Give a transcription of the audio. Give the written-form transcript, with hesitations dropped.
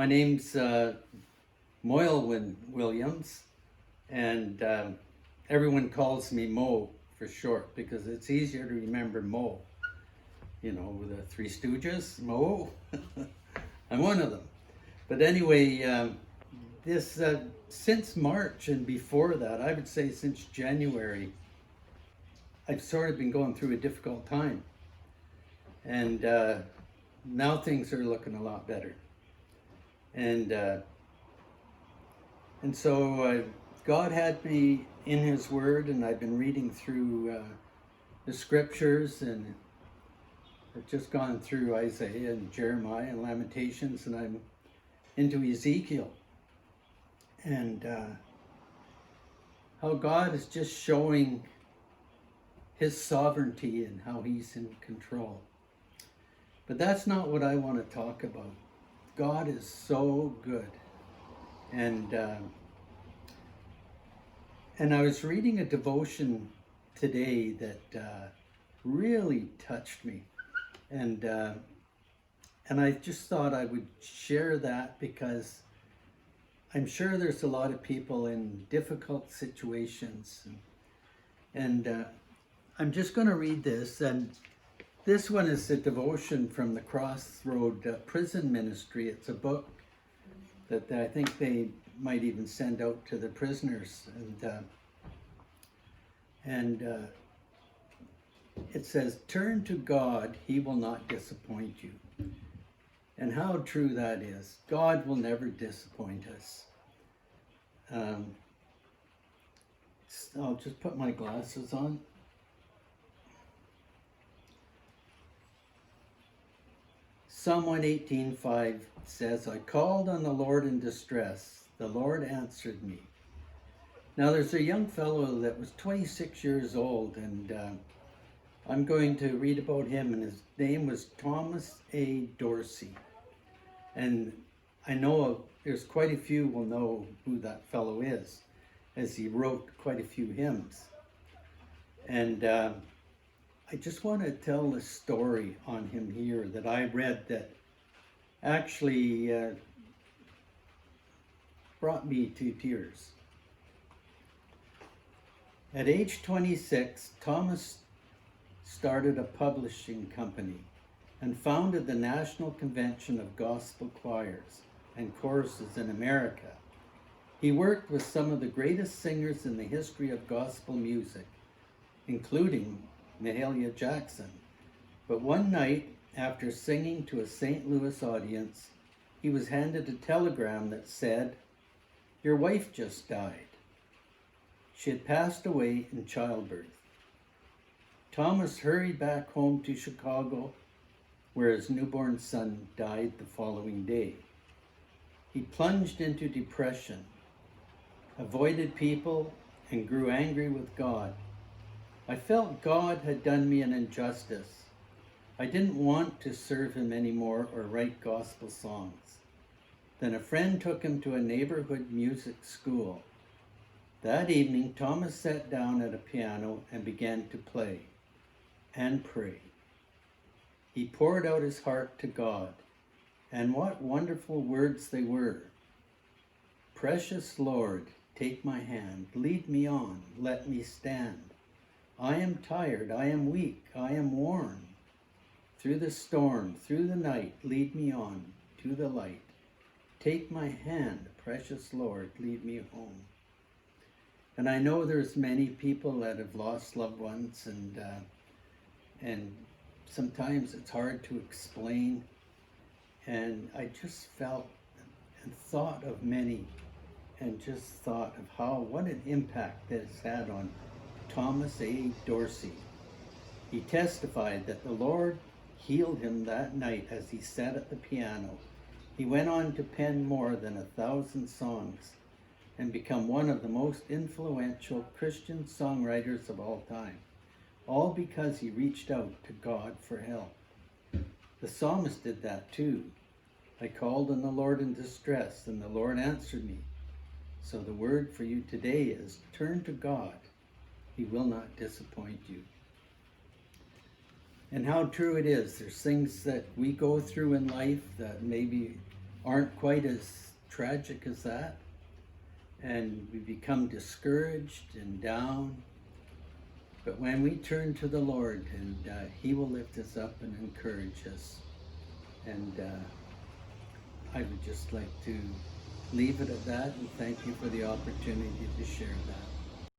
My name's Moe Williams, and everyone calls me Moe for short because it's easier to remember Moe. You know, the Three Stooges, Moe. I'm one of them. But anyway, this since March and before that, I would say since January, I've sort of been going through a difficult time, and now things are looking a lot better. And so God had me in His Word, and I've been reading through the Scriptures, and I've just gone through Isaiah and Jeremiah and Lamentations, and I'm into Ezekiel, and how God is just showing His sovereignty and how He's in control. But that's not what I want to talk about. God is so good. And I was reading a devotion today that really touched me. And I just thought I would share that because I'm sure there's a lot of people in difficult situations. And I'm just going to read this. And this one is a devotion from the Crossroad Prison Ministry. It's a book that I think they might even send out to the prisoners. And it says, "Turn to God, He will not disappoint you." And how true that is. God will never disappoint us. I'll just put my glasses on. Psalm 118:5 says, "I called on the Lord in distress. The Lord answered me." Now there's a young fellow that was 26 years old, and I'm going to read about him, and his name was Thomas A. Dorsey. And I know there's quite a few will know who that fellow is, as he wrote quite a few hymns. And I just want to tell a story on him here that I read that actually brought me to tears. At age 26, Thomas started a publishing company and founded the National Convention of Gospel Choirs and Choruses in America. He worked with some of the greatest singers in the history of gospel music, including Mahalia Jackson. But one night, after singing to a St. Louis audience, he was handed a telegram that said, "Your wife just died." She had passed away in childbirth. Thomas hurried back home to Chicago, where his newborn son died the following day. He plunged into depression, avoided people, and grew angry with God. "I felt God had done me an injustice. I didn't want to serve Him anymore or write gospel songs." Then a friend took him to a neighborhood music school. That evening, Thomas sat down at a piano and began to play and pray. He poured out his heart to God, and what wonderful words they were. "Precious Lord, take my hand, lead me on, let me stand. I am tired, I am weak, I am worn. Through the storm, through the night, lead me on to the light. Take my hand, precious Lord, lead me home." And I know there's many people that have lost loved ones, and sometimes it's hard to explain. And I just felt and thought of many, and just thought of what an impact this had on Thomas A. Dorsey. He testified that the Lord healed him that night as he sat at the piano. He went on to pen more than 1,000 songs and become one of the most influential Christian songwriters of all time, all because he reached out to God for help. The psalmist did that too. "I called on the Lord in distress, and the Lord answered me." So the word for you today is, turn to God. He will not disappoint you. And how true it is. There's things that we go through in life that maybe aren't quite as tragic as that, and we become discouraged and down. But when we turn to the Lord, and He will lift us up and encourage us. And I would just like to leave it at that, and thank you for the opportunity to share that.